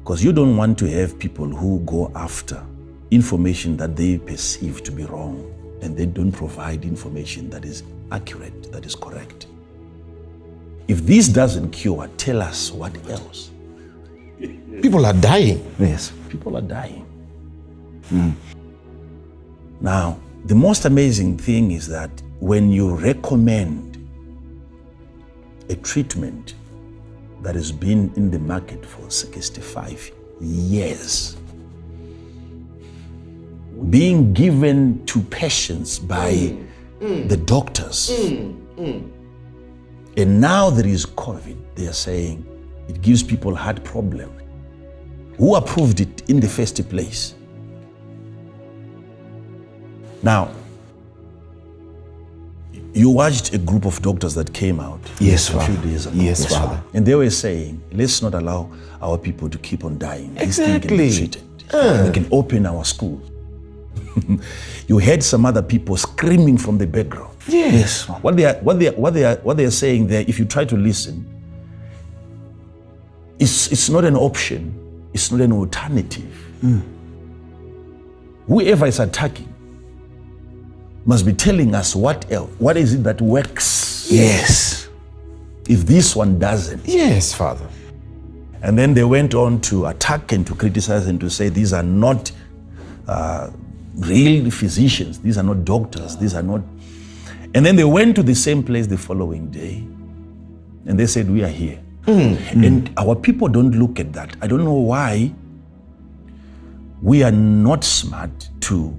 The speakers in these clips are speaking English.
Because you don't want to have people who go after information that they perceive to be wrong, and they don't provide information that is accurate, that is correct. If this doesn't cure, tell us what else. People are dying. Yes, people are dying. Now, the most amazing thing is that when you recommend a treatment that has been in the market for 65 years, being given to patients by the doctors, and now there is COVID, they are saying it gives people heart problems. Who approved it in the first place? Now, you watched a group of doctors that came out a few days ago. Yes, Father. And they were saying, let's not allow our people to keep on dying. Exactly. This thing can be treated. We can open our schools. You heard some other people screaming from the background. Yes. What they are saying there, if you try to listen, it's not an option. It's not an alternative. Whoever is attacking must be telling us what else. What is it that works? Yes. If this one doesn't. Yes, Father. And then they went on to attack and to criticize and to say these are not real physicians. These are not doctors. These are not. And then they went to the same place the following day and they said, we are here. And our people don't look at that. I don't know why we are not smart to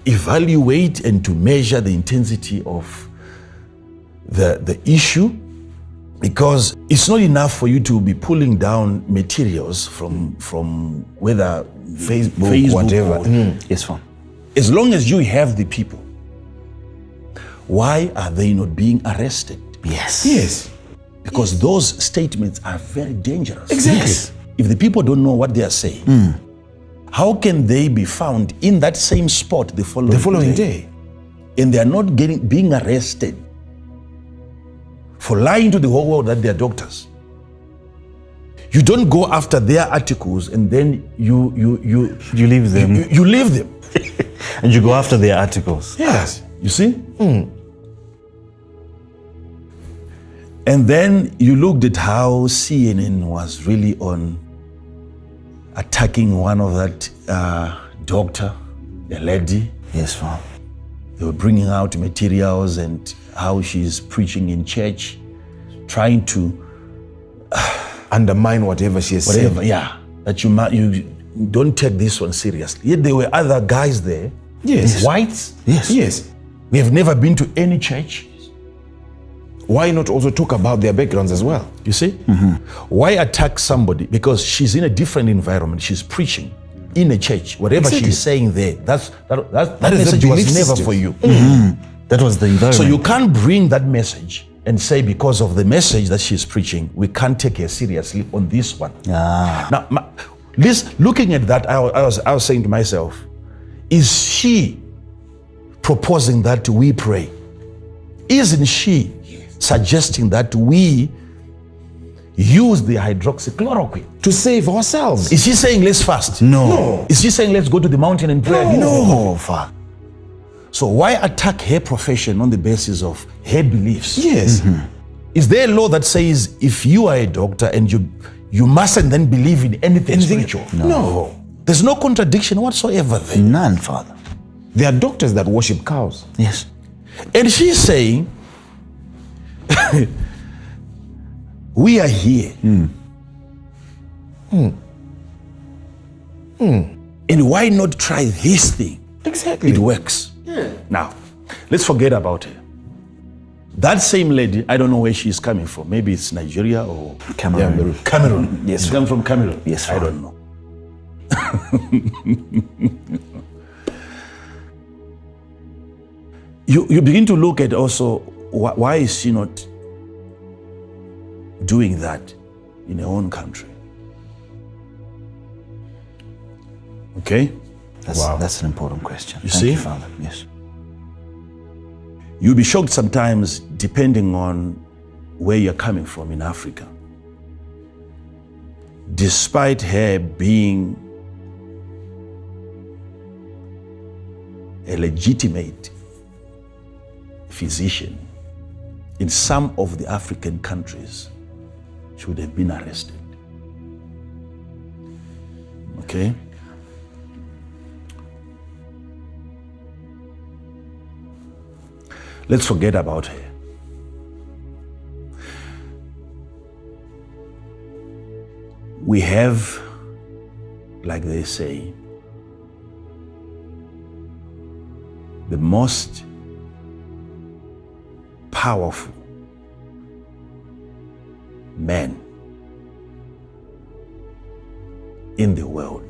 evaluate and to measure the intensity of the issue, because it's not enough for you to be pulling down materials from whether Facebook whatever. Yes, fine. As long as you have the people, why are they not being arrested? Yes. Because those statements are very dangerous. Exactly. Yes. If the people don't know what they are saying, how can they be found in that same spot the following day? And they are not being arrested for lying to the whole world that they are doctors. You don't go after their articles and then you leave them. You leave them. And you go after their articles. Yes. You see? And then you looked at how CNN was really on attacking one of that doctor, a lady. Yes, Father. They were bringing out materials and how she's preaching in church, trying to undermine whatever she has said. Yeah. That you don't take this one seriously. Yet there were other guys there. Yes. Whites. Yes. We have never been to any church. Why not also talk about their backgrounds as well? You see? Why attack somebody? Because she's in a different environment. She's preaching in a church. Whatever she's saying there, that message was never for you. That was the environment. So you can't bring that message and say because of the message that she's preaching, we can't take her seriously on this one. Now, looking at that, I was saying to myself, is she proposing that we pray? Isn't she suggesting that we use the hydroxychloroquine to save ourselves? Is she saying let's fast? No. Is she saying let's go to the mountain and pray? No, Father. So why attack her profession on the basis of her beliefs? Yes. Is there a law that says if you are a doctor and you mustn't then believe in anything spiritual? No. There's no contradiction whatsoever there. None, Father. There are doctors that worship cows. Yes. And she's saying, we are here. And why not try this thing? Exactly. It works. Now, let's forget about her. That same lady, I don't know where she's coming from. Maybe it's Nigeria or Cameroon. Cameroon. Yes. She's come from Cameroon. Yes, I don't know. You begin to look at also why is she not doing that in her own country? Okay? That's an important question. You Thank see? you, Father. Yes. You'll be shocked sometimes depending on where you're coming from in Africa. despite her being a legitimate physician, in some of the African countries, she would have been arrested. Okay? Let's forget about her. We have, like they say, the most powerful man in the world.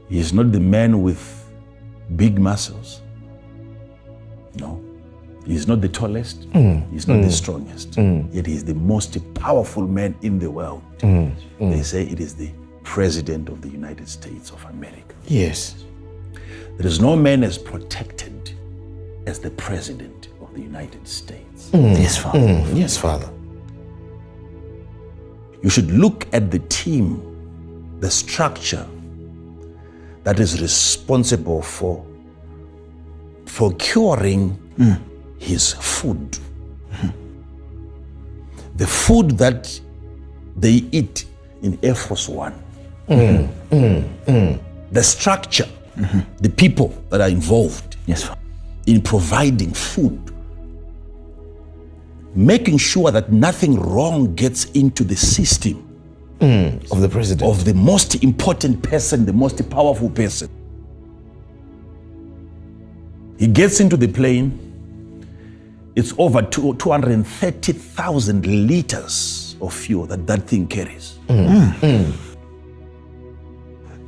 He is not the man with big muscles. No. He's not the tallest. He's not the strongest. Yet he is the most powerful man in the world. They say it is the President of the United States of America. Yes. There is no man as protected as the President of the United States. Yes, Father. Yes, Father. You should look at the team, the structure that is responsible for procuring his food. The food that they eat in Air Force One. The structure, the people that are involved in providing food, making sure that nothing wrong gets into the system Of the president. of the most important person, the most powerful person. He gets into the plane, it's over 230,000 liters of fuel that thing carries.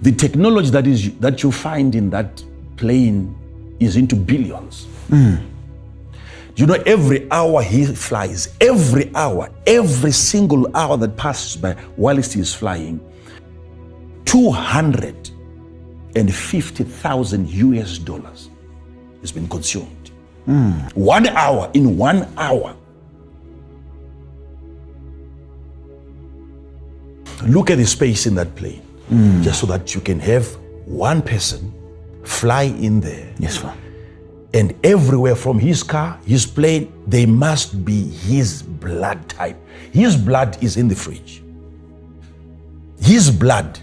The technology that you find in that plane is into billions. You know, every hour he flies, every hour, every single hour that passes by whilst he is flying, 250,000 US dollars has been consumed. 1 hour, in 1 hour. Look at the space in that plane, just so that you can have one person fly in there. Yes, Father. And everywhere from his car, his plane, they must be his blood type. His blood is in the fridge. His blood,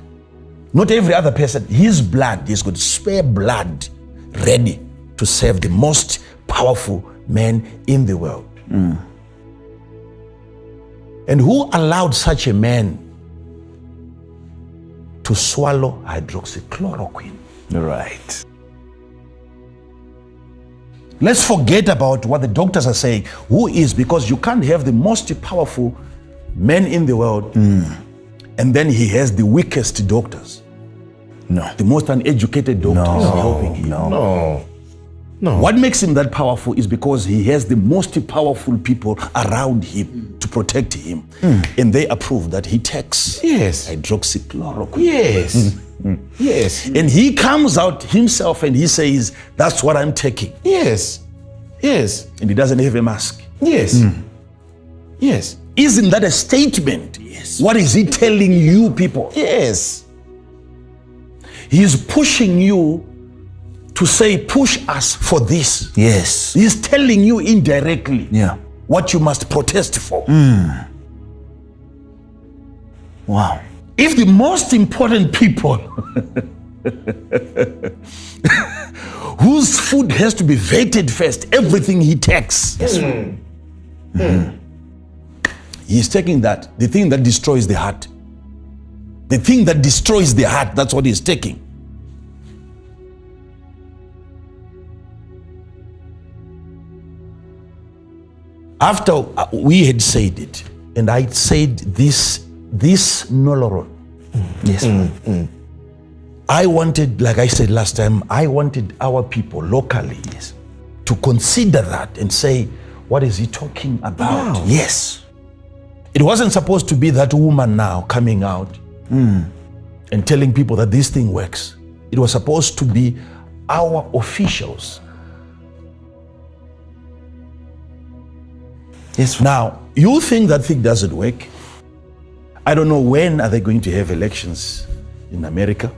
not every other person, his blood, he's got spare blood ready to serve the most powerful man in the world. And who allowed such a man to swallow hydroxychloroquine? Right. Let's forget about what the doctors are saying. Who is? Because you can't have the most powerful man in the world and then he has the weakest doctors. No. The most uneducated doctors helping him. No. What makes him that powerful is because he has the most powerful people around him to protect him. And they approve that he takes hydroxychloroquine. Yes. Yes. And he comes out himself and he says, that's what I'm taking. Yes. Yes. And he doesn't have a mask. Yes. Yes. Isn't that a statement? Yes. What is he telling you people? Yes. He's pushing you to say, push us for this. Yes. He's telling you indirectly what you must protest for. Wow. If the most important people whose food has to be vetted first, everything he takes, he's taking that, the thing that destroys the heart. The thing that destroys the heart, that's what he's taking. After we had said it, and I said this Noloron. Yes. I wanted, like I said last time, I wanted our people locally to consider that and say, what is he talking about? Wow. Yes. It wasn't supposed to be that woman now coming out and telling people that this thing works. It was supposed to be our officials. Yes. Now, you think that thing doesn't work. I don't know when are they going to have elections in America.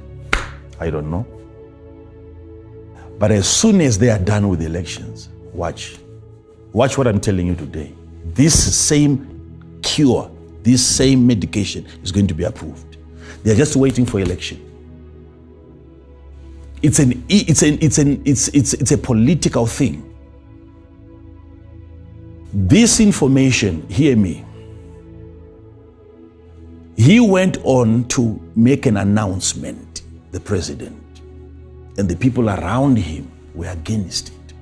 I don't know. But as soon as they are done with the elections, watch what I'm telling you today. This same cure, this same medication is going to be approved. They're just waiting for election. It's a political thing. This information, hear me. He went on to make an announcement, the president, and the people around him were against it.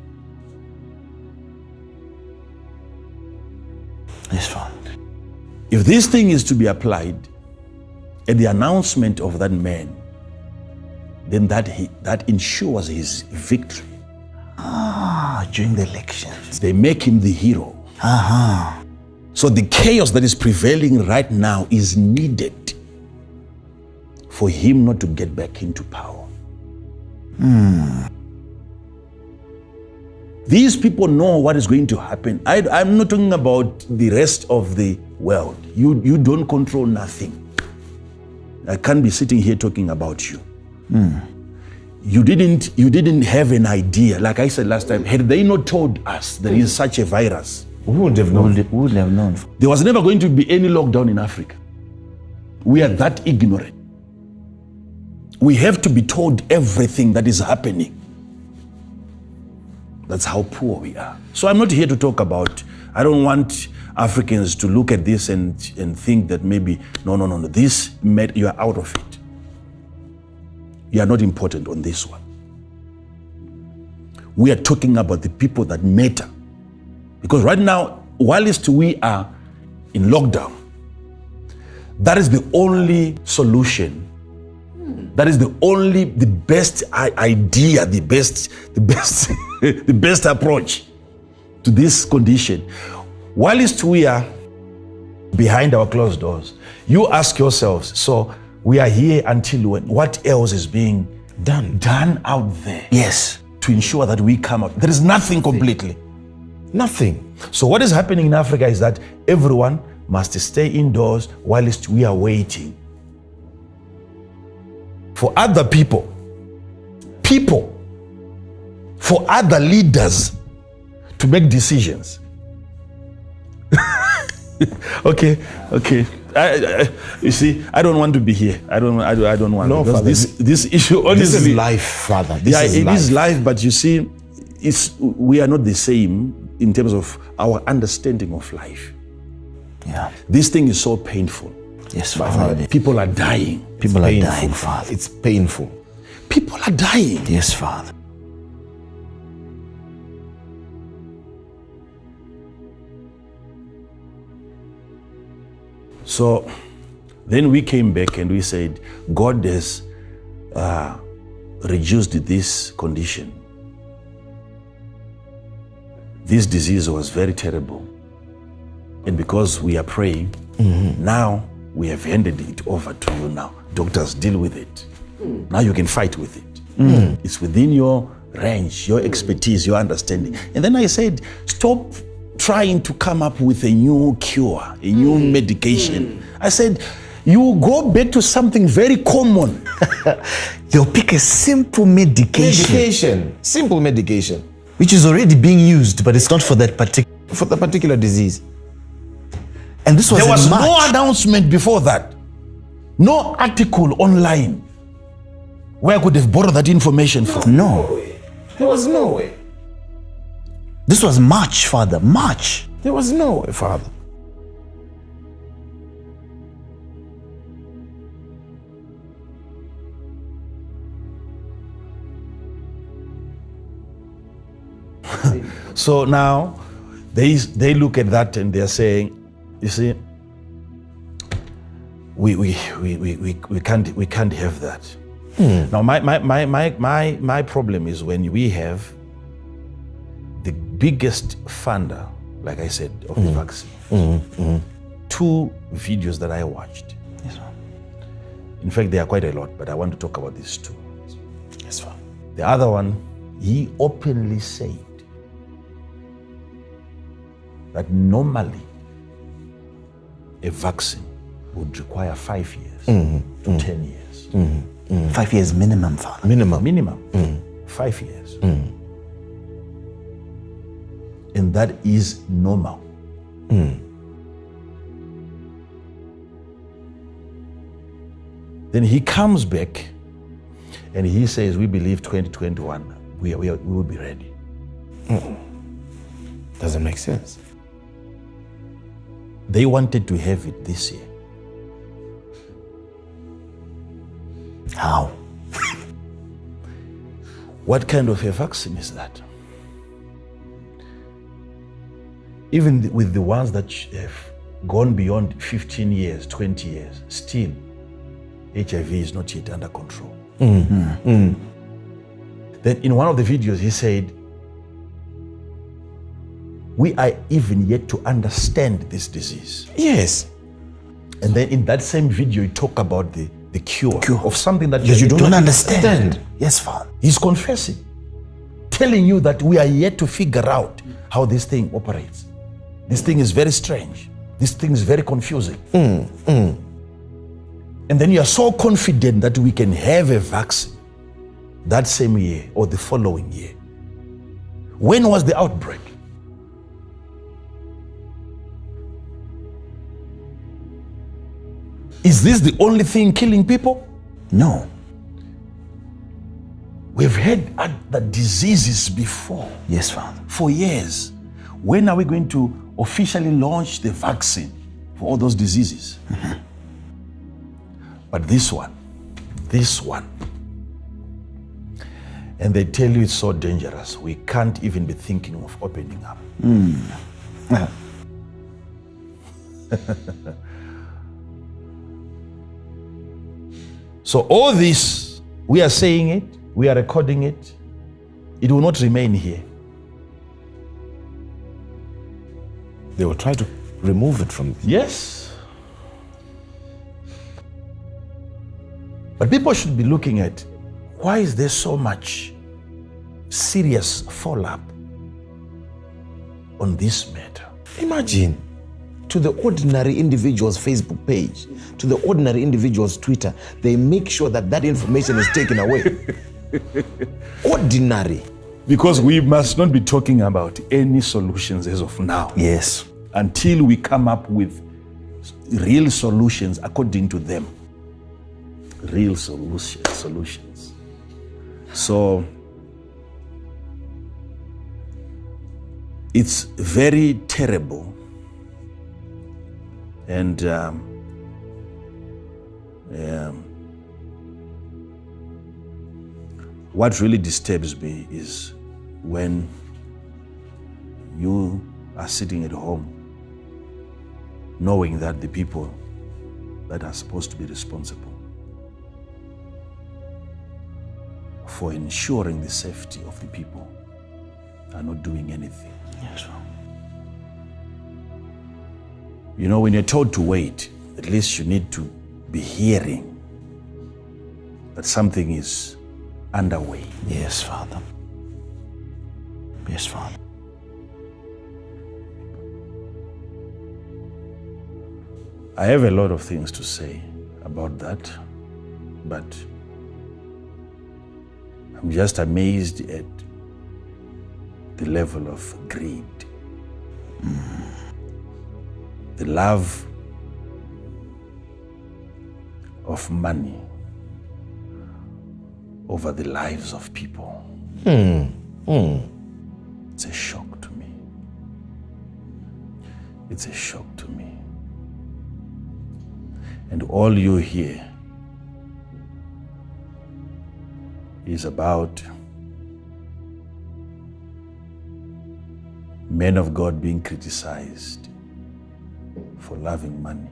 Yes, Father. If this thing is to be applied at the announcement of that man, then that ensures his victory. During the elections. They make him the hero. So the chaos that is prevailing right now is needed for him not to get back into power. These people know what is going to happen. I'm not talking about the rest of the world. You don't control nothing. I can't be sitting here talking about you. You didn't have an idea. Like I said last time, had they not told us there is such a virus, We wouldn't have known. We would have known. there was never going to be any lockdown in Africa. We are that ignorant. We have to be told everything that is happening. That's how poor we are. So I'm not here to talk about, I don't want Africans to look at this and think that maybe, no, you are out of it. You are not important on this one. We are talking about the people that matter. Because right now, whilst we are in lockdown, that is the only solution. That is the best idea, the best approach to this condition. Whilst we are behind our closed doors, you ask yourselves, so we are here until when? What else is being done out there? Yes. To ensure that we come out. There is nothing completely. Nothing. So what is happening in Africa is that everyone must stay indoors whilst we are waiting for other people, for other leaders to make decisions. Okay. You see, I don't want to be here. I don't want. No, because Father, this issue, honestly, This is life, Father. It is life. But you see, we are not the same in terms of our understanding of life. Yeah. This thing is so painful. Yes, Father. People are dying. People are dying, Father. It's painful. People are dying. Yes, Father. So then we came back and we said, God has reduced this condition. This disease was very terrible. And because we are praying, now we have handed it over to you now. Doctors, deal with it. Now you can fight with it. It's within your range, your expertise, your understanding. And then I said, stop trying to come up with a new cure, a new medication. I said, you go back to something very common. They'll pick a simple medication. Simple medication. Which is already being used, but it's not for that particular disease. And this was There was in March. no announcement before that. No article online where I could have borrowed that information from. No. There was no way. This was March, Father. March. There was no way, Father. So now they look at that and they're saying, you see, we can't have that. Now my problem is when we have the biggest funder, like I said, of the vaccine. 2 videos that I watched. Yes, sir. In fact, there are quite a lot, but I want to talk about these 2. Yes, sir. The other one, he openly said that normally a vaccine would require 5 years to 10 years. 5 years minimum, Father. Minimum. 5 years. And that is normal. Then he comes back and he says, we believe 2021, we will be ready. Doesn't make sense. They wanted to have it this year. How? What kind of a vaccine is that? Even with the ones that have gone beyond 15 years, 20 years, still HIV is not yet under control. Then in one of the videos he said, we are even yet to understand this disease. Yes. And then in that same video he talked about the cure of something that You don't understand. Yes, Father. He's confessing, telling you that we are yet to figure out how this thing operates. This thing is very strange. This thing is very confusing. And then you are so confident that we can have a vaccine that same year or the following year. When was the outbreak? Is this the only thing killing people? No. We've had the diseases before Yes, Father. for years. When are we going to officially launch the vaccine for all those diseases? But this one, and they tell you it's so dangerous, we can't even be thinking of opening up. So all this, we are saying it, we are recording it, it will not remain here. They will try to remove it from. Yes. But people should be looking at, why is there so much serious follow-up on this matter? Imagine, to the ordinary individual's Facebook page, to the ordinary individual's Twitter, they make sure that that information is taken away. Ordinary. Because we must not be talking about any solutions as of now. Yes. Until we come up with real solutions according to them. Real solutions. So it's very terrible. And what really disturbs me is when you are sitting at home knowing that the people that are supposed to be responsible for ensuring the safety of the people are not doing anything. Yes, Father. You know, when you're told to wait, at least you need to be hearing that something is underway. Yes, Father. Yes, Father. I have a lot of things to say about that, but I'm just amazed at the level of greed. The love of money over the lives of people. It's a shock to me. It's a shock to me. And all you hear is about men of God being criticized for loving money.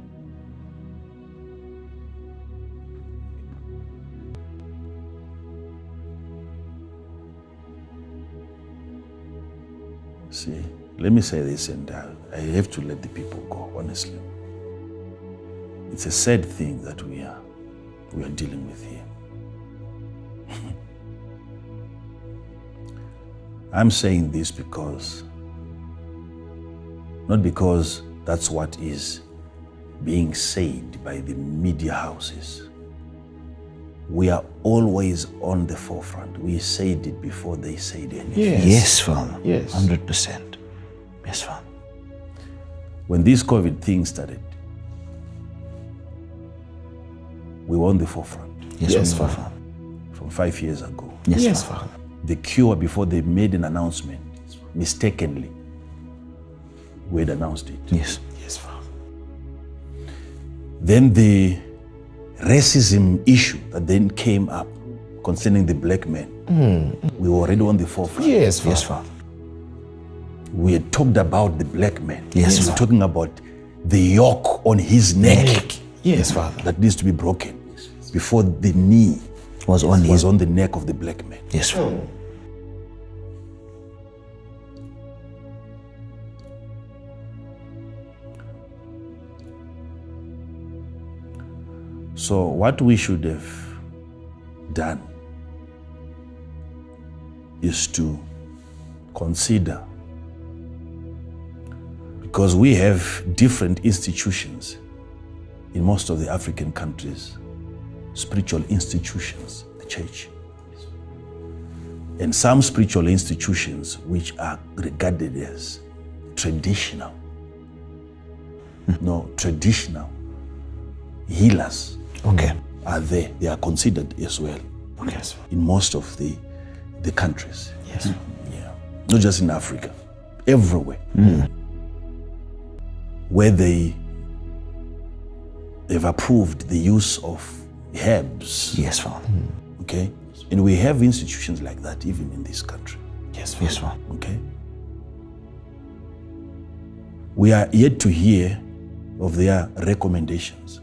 See, let me say this, and I have to let the people go, honestly. It's a sad thing that we are dealing with here. I'm saying this because, not because that's what is being said by the media houses, we are always on the forefront. We said it before they said anything. Yes, Father. Yes. 100%. Yes, Father. When this COVID thing started, we were on the forefront. Yes, Father. Father. From 5 years ago. Yes, Father. The cure, before they made an announcement, mistakenly, we had announced it. Yes. Yes, Father. Then the racism issue that then came up concerning the black men, we were already on the forefront. Yes, Father. Yes, Father. We had talked about the black man. Yes, we were Father. talking about the yoke on his neck Yes, Father. that needs to be broken before the knee Was on was him. on the neck of the black man. Yes, Father. So what we should have done is to consider, because we have different institutions in most of the African countries, spiritual institutions, the church, and some spiritual institutions which are regarded as traditional, traditional healers Okay. are there. They are considered as well Okay. in most of the countries. Yes. Yeah. Not just in Africa, everywhere. Where they've approved the use of herbs. Yes, Father. Okay? And we have institutions like that even in this country. Yes, Father. Yes, Father. Okay? We are yet to hear of their recommendations.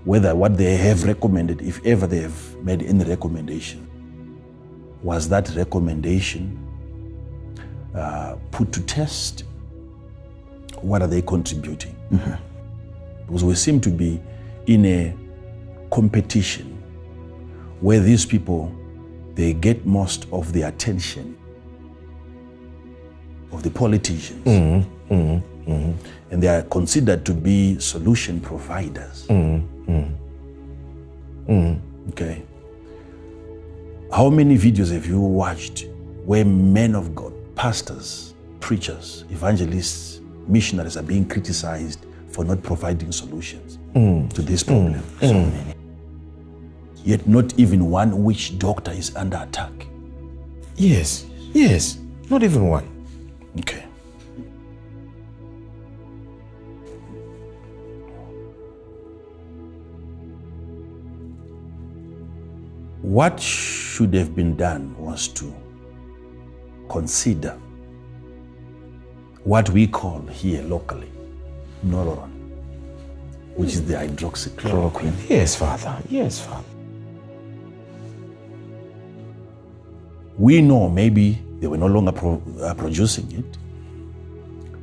Whether what they have recommended, if ever they have made any recommendation, was that recommendation put to test? What are they contributing? Because we seem to be in a competition where these people, they get most of the attention of the politicians. And they are considered to be solution providers. Okay. How many videos have you watched where men of God, pastors, preachers, evangelists, missionaries are being criticized for not providing solutions to this problem? So many. Yet not even one witch doctor is under attack. Yes. Yes. Not even one. Okay. What should have been done was to consider what we call here locally Noloron, which is the hydroxychloroquine. Yes, Father. Yes, Father. We know maybe they were no longer producing it,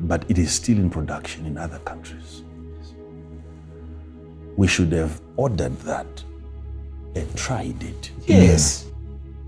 but it is still in production in other countries. We should have ordered that and tried it. Yes.